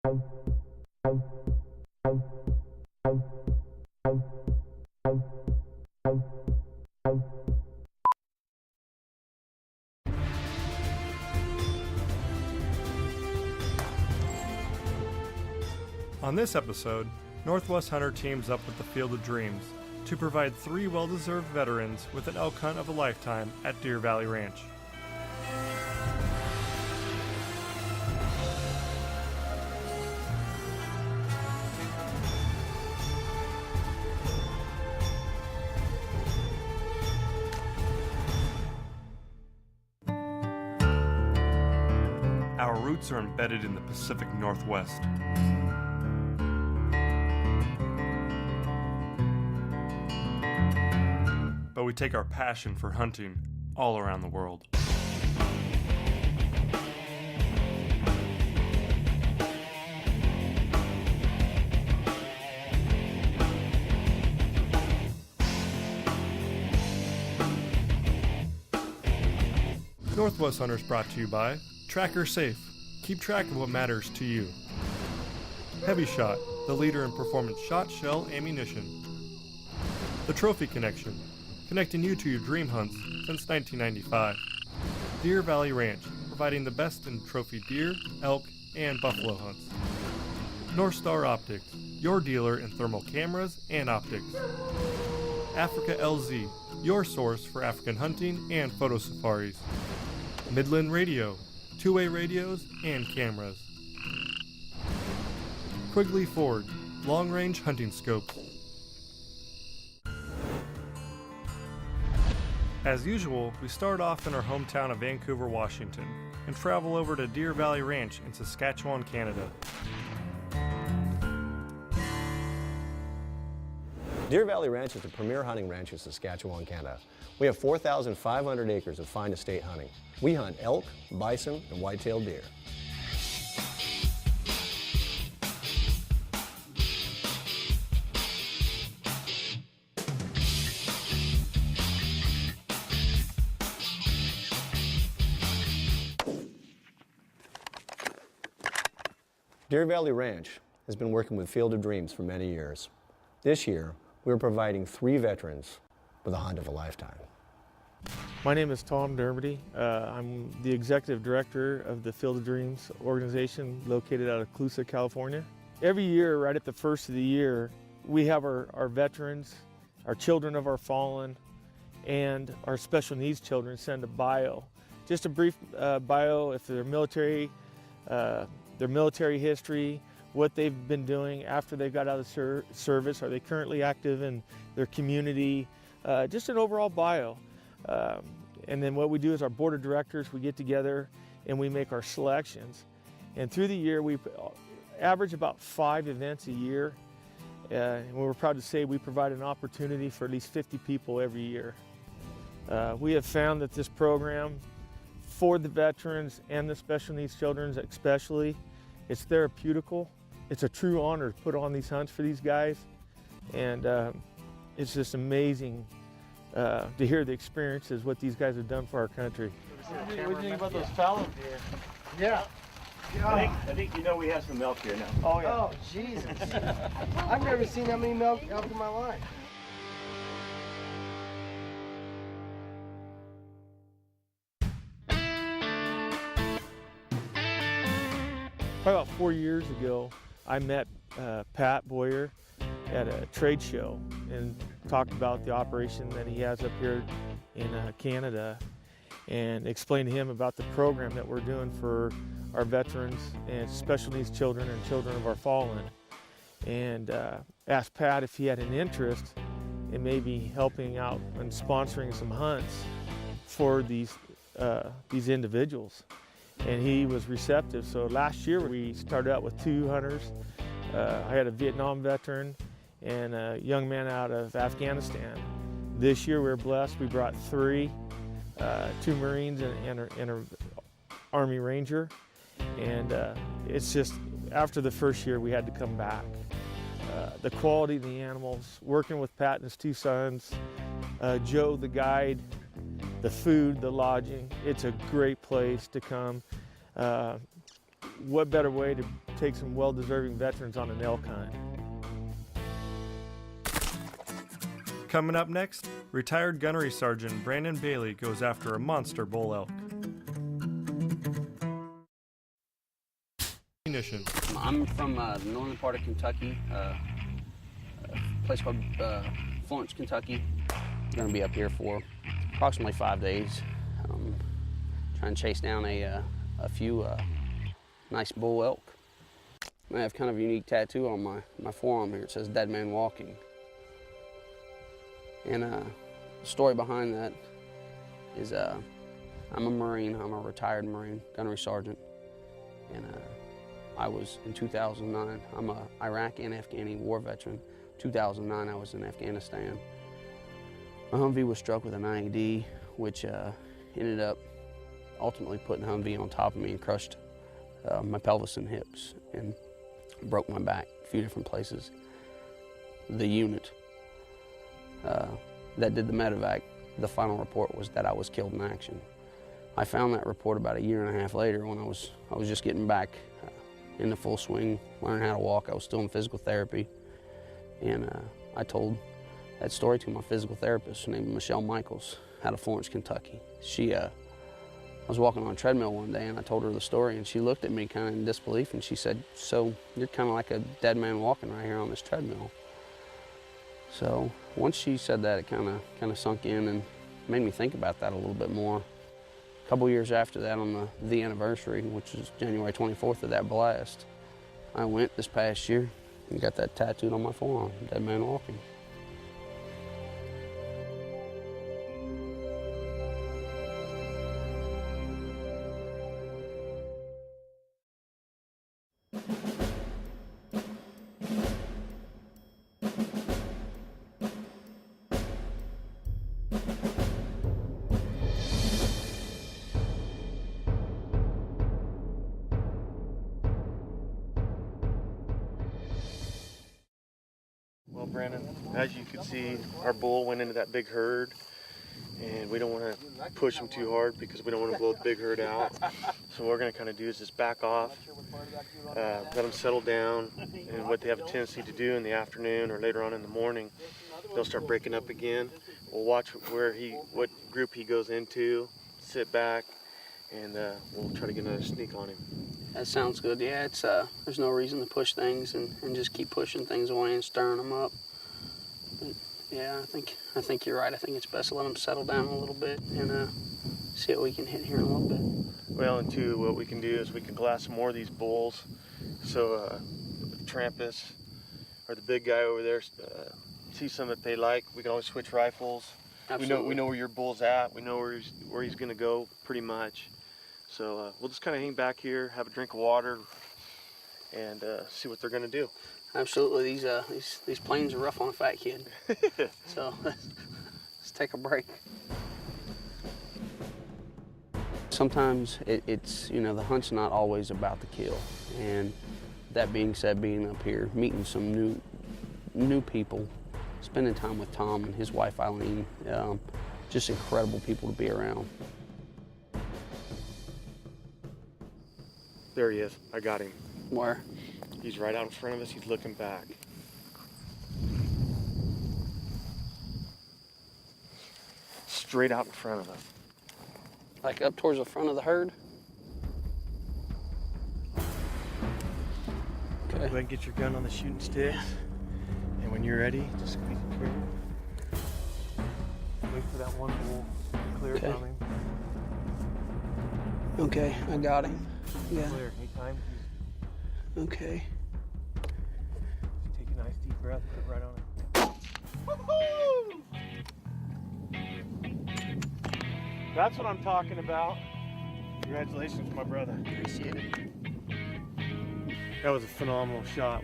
On this episode, Northwest Hunter teams up with the Field of Dreams to provide 3 well-deserved veterans with an elk hunt of a lifetime at Deer Valley Ranch. Our roots are embedded in the Pacific Northwest. But we take our passion for hunting all around the world. Northwest Hunters brought to you by Tracker Safe. Keep track of what matters to you. Heavy Shot, the leader in performance shot shell ammunition. The Trophy Connection, connecting you to your dream hunts since 1995. Deer Valley Ranch, providing the best in trophy deer, elk, and buffalo hunts. North Star Optics, your dealer in thermal cameras and optics. Africa LZ, your source for African hunting and photo safaris. Midland Radio, two-way radios and cameras. Quigley Ford, long-range hunting scopes. As usual, we start off in our hometown of Vancouver, Washington, and travel over to Deer Valley Ranch in Saskatchewan, Canada. Deer Valley Ranch is the premier hunting ranch in Saskatchewan, Canada. We have 4,500 acres of fine estate hunting. We hunt elk, bison, and white-tailed deer. Deer Valley Ranch has been working with Field of Dreams for many years. This year, we're providing 3 veterans with a hunt of a lifetime. My name is Tom Dermody. I'm the executive director of the Field of Dreams organization located out of Colusa, California. Every year, right at the first of the year, we have our veterans, our children of our fallen, and our special needs children send a bio. Just a brief bio, if they're military, their military history, what they've been doing after they got out of service, are they currently active in their community, just an overall bio. And then what we do is our board of directors, we get together and we make our selections. And through the year, we average about 5 events a year. And we're proud to say we provide an opportunity for at least 50 people every year. We have found that this program, for the veterans and the special needs children especially, it's therapeutical. It's a true honor to put on these hunts for these guys. And it's just amazing to hear the experiences, what these guys have done for our country. What do you think about those fallow deer? Yeah. I think you know we have some milk here now. Oh, yeah. Oh, Jesus. I've never seen that many milk out in my life. Probably about 4 years ago, I met Pat Boyer at a trade show and talked about the operation that he has up here in Canada, and explained to him about the program that we're doing for our veterans and special needs children and children of our fallen, and asked Pat if he had an interest in maybe helping out and sponsoring some hunts for these individuals. And he was receptive. So last year we started out with 2 hunters. I had a Vietnam veteran and a young man out of Afghanistan. This year we were blessed. We brought 3, 2 Marines and an Army Ranger. And it's just, after the first year we had to come back. The quality of the animals, working with Pat and his 2 sons, Joe the guide, the food, the lodging, it's a great place to come. What better way to take some well-deserving veterans on an elk hunt. Coming up next, retired gunnery sergeant Brandon Bailey goes after a monster bull elk. Ammunition. I'm from the northern part of Kentucky, a place called Florence, Kentucky. I'm going to be up here for approximately 5 days, trying to chase down a few nice bull elk. I have kind of a unique tattoo on my forearm here. It says "Dead Man Walking." And the story behind that is I'm a Marine. I'm a retired Marine, gunnery sergeant. And I was in 2009. I'm a Iraq and Afghani war veteran. 2009, I was in Afghanistan. My Humvee was struck with an IED, which ended up ultimately putting the Humvee on top of me and crushed my pelvis and hips and broke my back a few different places. The unit that did the medevac, the final report was that I was killed in action. I found that report about a year and a half later when I was just getting back in the full swing, learning how to walk. I was still in physical therapy, and I told that story to my physical therapist named Michelle Michaels out of Florence, Kentucky. I was walking on a treadmill one day and I told her the story, and she looked at me kind of in disbelief and she said, "So you're kind of like a dead man walking right here on this treadmill." So once she said that, it kind of sunk in and made me think about that a little bit more. A couple years after that, on the anniversary, which is January 24th of that blast, I went this past year and got that tattooed on my forearm, "Dead Man Walking." Well, Brandon, as you can see, our bull went into that big herd, and we don't want to push him too hard because we don't want to blow the big herd out. So what we're going to kind of do is just back off, let them settle down, and what they have a tendency to do in the afternoon or later on in the morning, they'll start breaking up again. We'll watch what group he goes into, sit back, and we'll try to get another sneak on him. That sounds good. Yeah, it's there's no reason to push things and just keep pushing things away and stirring them up. But yeah, I think you're right. I think it's best to let them settle down a little bit and see what we can hit here in a little bit. Well, and two, what we can do is we can glass some more of these bulls. So Trampus or the big guy over there see some that they like. We can always switch rifles. Absolutely. We know where your bull's at. We know where he's going to go pretty much. So we'll just kind of hang back here, have a drink of water, and see what they're going to do. Absolutely. These plains are rough on a fat kid. So let's take a break. Sometimes it's the hunt's not always about the kill. And that being said, being up here, meeting some new people, spending time with Tom and his wife Eileen, just incredible people to be around. There he is. I got him. Where? He's right out in front of us. He's looking back. Straight out in front of us. Like up towards the front of the herd? Okay. Go ahead and get your gun on the shooting sticks. And when you're ready, just squeeze the trigger. Wait for that one bull to clear from him. Okay, I got him. Yeah. Clear. Anytime. Okay. Take a nice deep breath, put it right on it. That's what I'm talking about. Congratulations, my brother. Appreciate it. That was a phenomenal shot.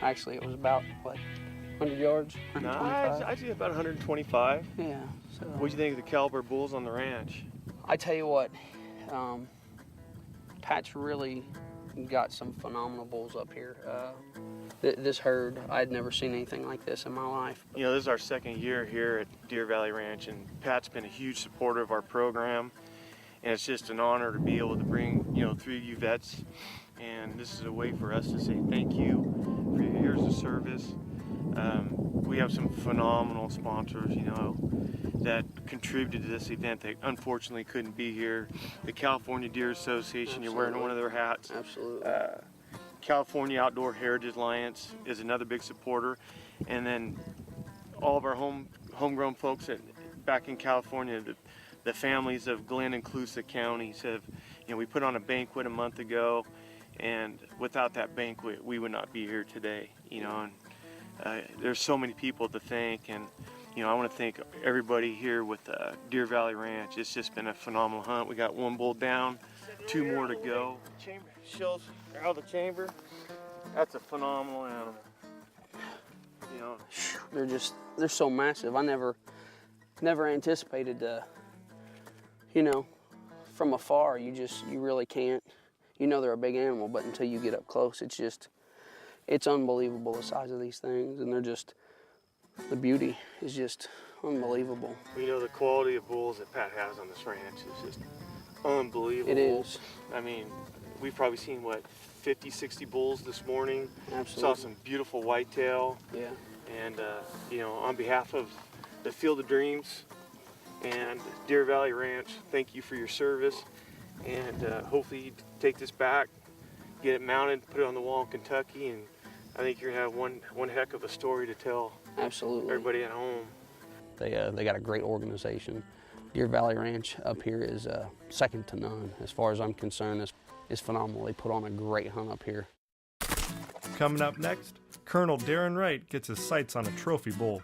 Actually, it was about, 100 yards? I'd say about 125. Yeah. So. What'd you think of the caliber bulls on the ranch? I tell you what, Pat's really got some phenomenal bulls up here. This herd, I'd never seen anything like this in my life. This is our second year here at Deer Valley Ranch, and Pat's been a huge supporter of our program, and it's just an honor to be able to bring, 3 of you vets and this is a way for us to say thank you for your years of service. We have some phenomenal sponsors, you know, that contributed to this event that unfortunately couldn't be here. The California Deer Association, Absolutely. you're wearing one of their hats. Absolutely. California Outdoor Heritage Alliance is another big supporter, and then all of our homegrown folks back in California, the families of Glenn and Colusa counties have, you know, we put on a banquet a month ago, and without that banquet, we would not be here today, you know. And there's so many people to thank, and you know, I want to thank everybody here with Deer Valley Ranch. It's just been a phenomenal hunt. We got one bull down, 2 more to go. Chamber shells are out of the chamber. That's a phenomenal animal. You know, they're so massive. I never anticipated you know, from afar you really can't. You know they're a big animal, but until you get up close, it's unbelievable the size of these things, and the beauty is just unbelievable. you know, the quality of bulls that Pat has on this ranch is just unbelievable. It is. I mean, we've probably seen, what, 50, 60 bulls this morning. Absolutely. Saw some beautiful whitetail. Yeah. And, you know, on behalf of the Field of Dreams and Deer Valley Ranch, thank you for your service. And hopefully you take this back, get it mounted, put it on the wall in Kentucky, and I think you're gonna have one heck of a story to tell. Absolutely. Everybody at home. They got a great organization. Deer Valley Ranch up here is second to none. As far as I'm concerned, it's phenomenal. They put on a great hunt up here. Coming up next, Colonel Darren Wright gets his sights on a trophy bull.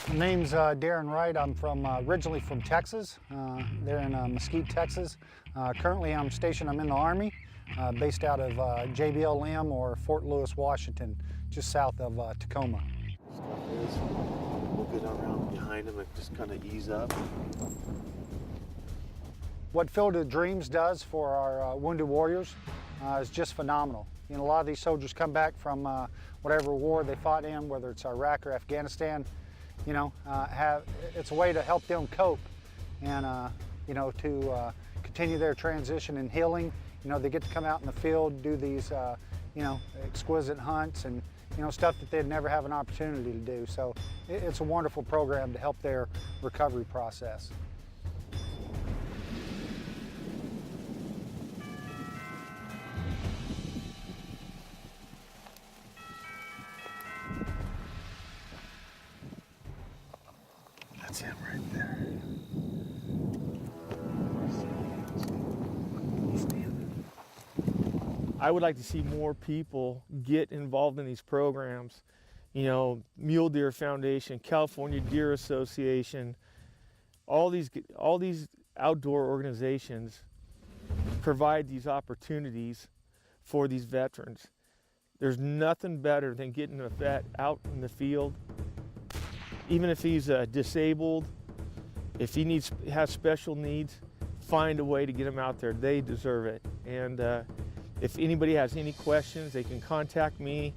My name's Darren Wright. I'm originally from Texas. They're in Mesquite, Texas. Currently I'm in the Army, based out of JBL Lim or Fort Lewis, Washington, just south of Tacoma. We'll get around behind him and just kind of ease up. What Field of Dreams does for our wounded warriors is just phenomenal. You know, a lot of these soldiers come back from whatever war they fought in, whether it's Iraq or Afghanistan. You know, it's a way to help them cope and, you know, to continue their transition and healing. You know, they get to come out in the field, do these, you know, exquisite hunts and, you know, stuff that they'd never have an opportunity to do. So it's a wonderful program to help their recovery process. That's him right there. I would like to see more people get involved in these programs. You know, Mule Deer Foundation, California Deer Association, all these outdoor organizations provide these opportunities for these veterans. There's nothing better than getting a vet out in the field, even if he's disabled, if he has special needs, find a way to get him out there. They deserve it. And if anybody has any questions, they can contact me.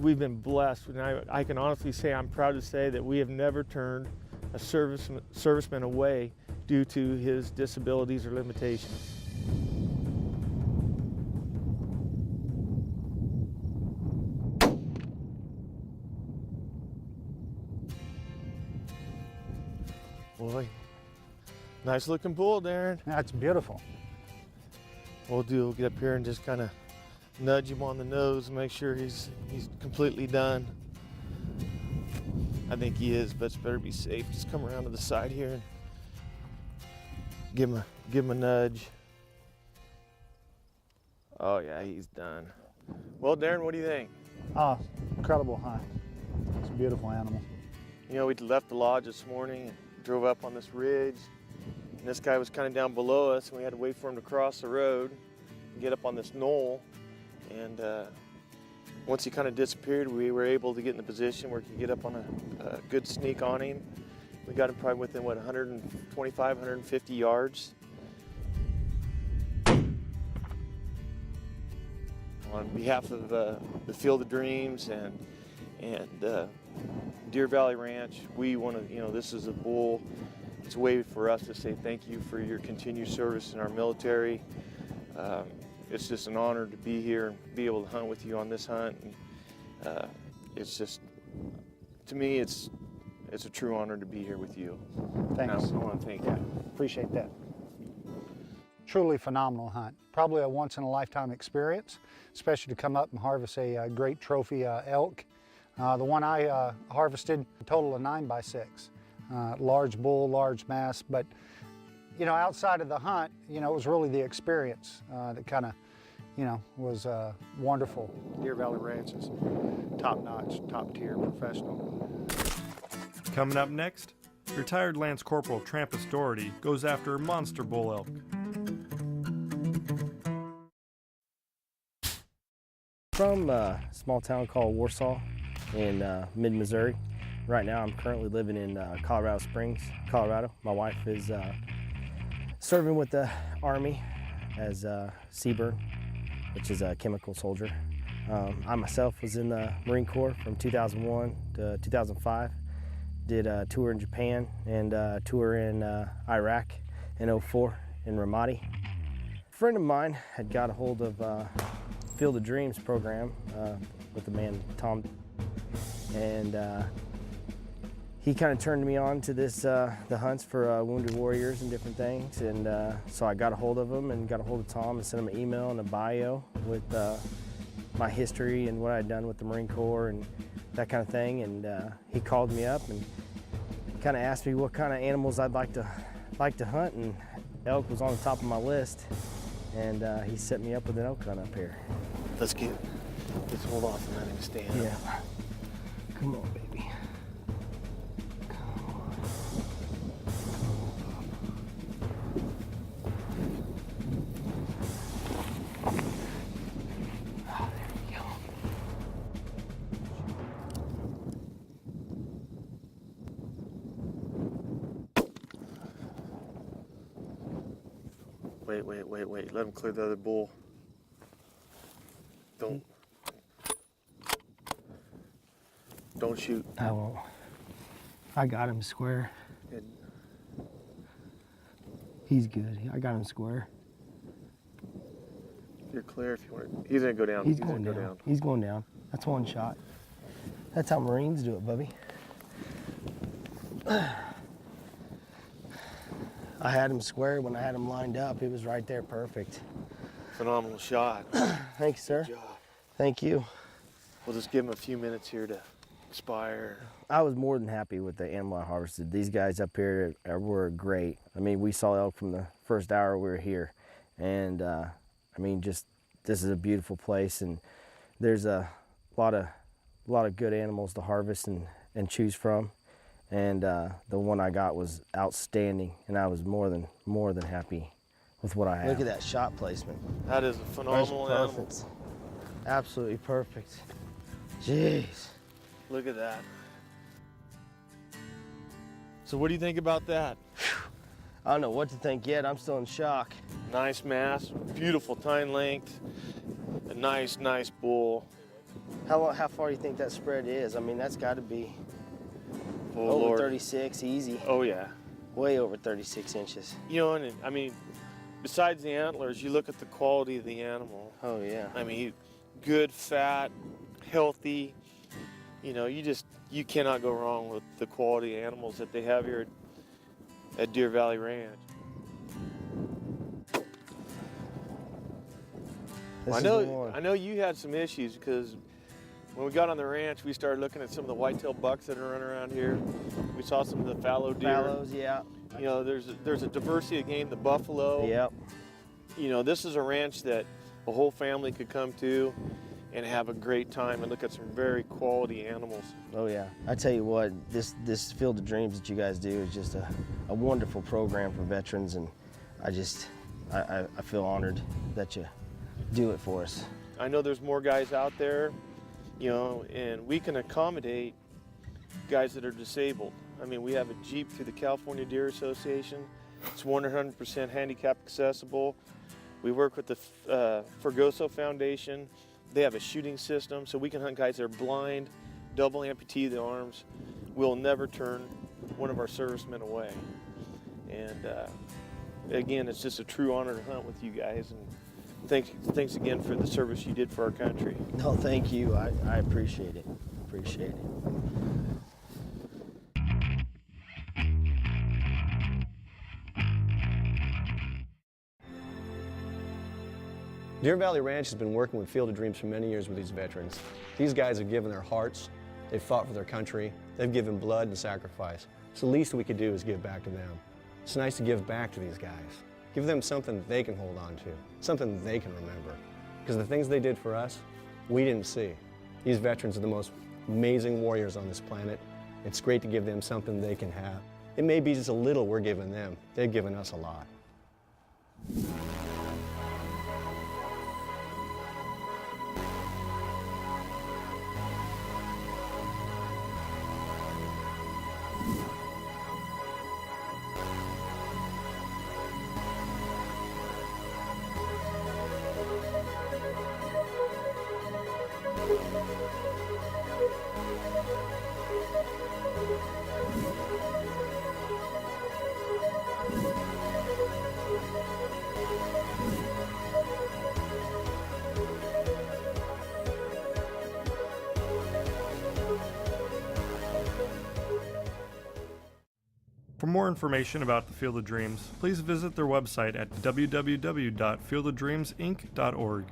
We've been blessed, and I can honestly say, I'm proud to say that we have never turned a serviceman away due to his disabilities or limitations. Boy, nice looking bull, Darren. That's beautiful. We'll get up here and just kind of nudge him on the nose and make sure he's completely done. I think he is, but it's better be safe. Just come around to the side here and give him a nudge. Oh yeah, he's done. Well, Darren, what do you think? Oh, incredible hunt. It's a beautiful animal. You know, we left the lodge this morning and drove up on this ridge, and this guy was kind of down below us, and we had to wait for him to cross the road and get up on this knoll. And once he kind of disappeared, we were able to get in the position where we could get up on a good sneak on him. We got him probably within, what, 125, 150 yards. On behalf of the Field of Dreams and Deer Valley Ranch, we want to, you know, this is a bull It's a way for us to say thank you for your continued service in our military. It's just an honor to be here and be able to hunt with you on this hunt. And, it's just, to me, it's a true honor to be here with you. Thanks. I want to thank you. Appreciate that. Truly phenomenal hunt. Probably a once-in-a-lifetime experience, especially to come up and harvest a great trophy elk. The one I harvested, a total of 9x6. Large bull, large mass, but you know, outside of the hunt, you know, it was really the experience that kind of, you know, was wonderful. Deer Valley Ranch is top-notch, top-tier, professional. Coming up next, retired Lance Corporal Trampus Doherty goes after monster bull elk. From a small town called Warsaw in mid-Missouri. Right now I'm currently living in Colorado Springs, Colorado. My wife is serving with the Army as a Seaburn, which is a chemical soldier. I myself was in the Marine Corps from 2001 to 2005. Did a tour in Japan and a tour in Iraq in 04 in Ramadi. A friend of mine had got a hold of Field of Dreams program with the man Tom, and he kind of turned me on to this the hunts for wounded warriors and different things, and so I got a hold of him and got a hold of Tom and sent him an email and a bio with my history and what I'd done with the Marine Corps and that kind of thing, and he called me up and kind of asked me what kind of animals I'd like to hunt, and elk was on the top of my list, and he set me up with an elk hunt up here. Let's hold off and let him stand. Yeah. Come on, baby. Come on. Oh, there we go. Wait. Let him clear the other bull. Don't shoot. I won't. I got him square. Good. He's good. I got him square. You're clear if you want. He's gonna go down. He's going down. He's going down. That's one shot. That's how Marines do it, Bubby. I had him square when I had him lined up. He was right there, perfect. Phenomenal shot. Thanks, sir. Good job. Thank you. We'll just give him a few minutes here to expire. I was more than happy with the animal I harvested. These guys up here were great. I mean, we saw elk from the first hour we were here. And I mean, just, this is a beautiful place, and there's a lot of good animals to harvest and choose from. And the one I got was outstanding, and I was more than happy with what I had. Look at that shot placement. That is a phenomenal animal. Absolutely perfect. Jeez. Look at that. So what do you think about that? I don't know what to think yet. I'm still in shock. Nice mass, beautiful tine length, a nice bull. How far do you think that spread is? I mean, that's got to be over Lord. 36, easy. Oh yeah. Way over 36 inches. You know, and I mean, besides the antlers, you look at the quality of the animal. Oh yeah. I mean, good, fat, healthy. You know, you cannot go wrong with the quality of animals that they have here at Deer Valley Ranch. I know you had some issues because when we got on the ranch, we started looking at some of the whitetail bucks that are running around here. We saw some of the fallow deer. Fallows, yeah. You know, there's a diversity of game, the buffalo. Yep. You know, this is a ranch that a whole family could come to and have a great time and look at some very quality animals. Oh yeah. I tell you what, this Field of Dreams that you guys do is just a wonderful program for veterans, and I feel honored that you do it for us. I know there's more guys out there, you know, and we can accommodate guys that are disabled. I mean, we have a Jeep through the California Deer Association. It's 100% handicap accessible. We work with the Fergoso Foundation. They have a shooting system, so we can hunt guys that are blind, double amputee of the arms. We'll never turn one of our servicemen away. And again, it's just a true honor to hunt with you guys. And thanks again for the service you did for our country. No, thank you. I appreciate it. Appreciate it. Deer Valley Ranch has been working with Field of Dreams for many years with these veterans. These guys have given their hearts, they've fought for their country, they've given blood and sacrifice. So the least we could do is give back to them. It's nice to give back to these guys. Give them something that they can hold on to, something that they can remember. Because the things they did for us, we didn't see. These veterans are the most amazing warriors on this planet. It's great to give them something they can have. It may be just a little we're giving them. They've given us a lot. For more information about the Field of Dreams, please visit their website at www.fieldoftdreamsinc.org.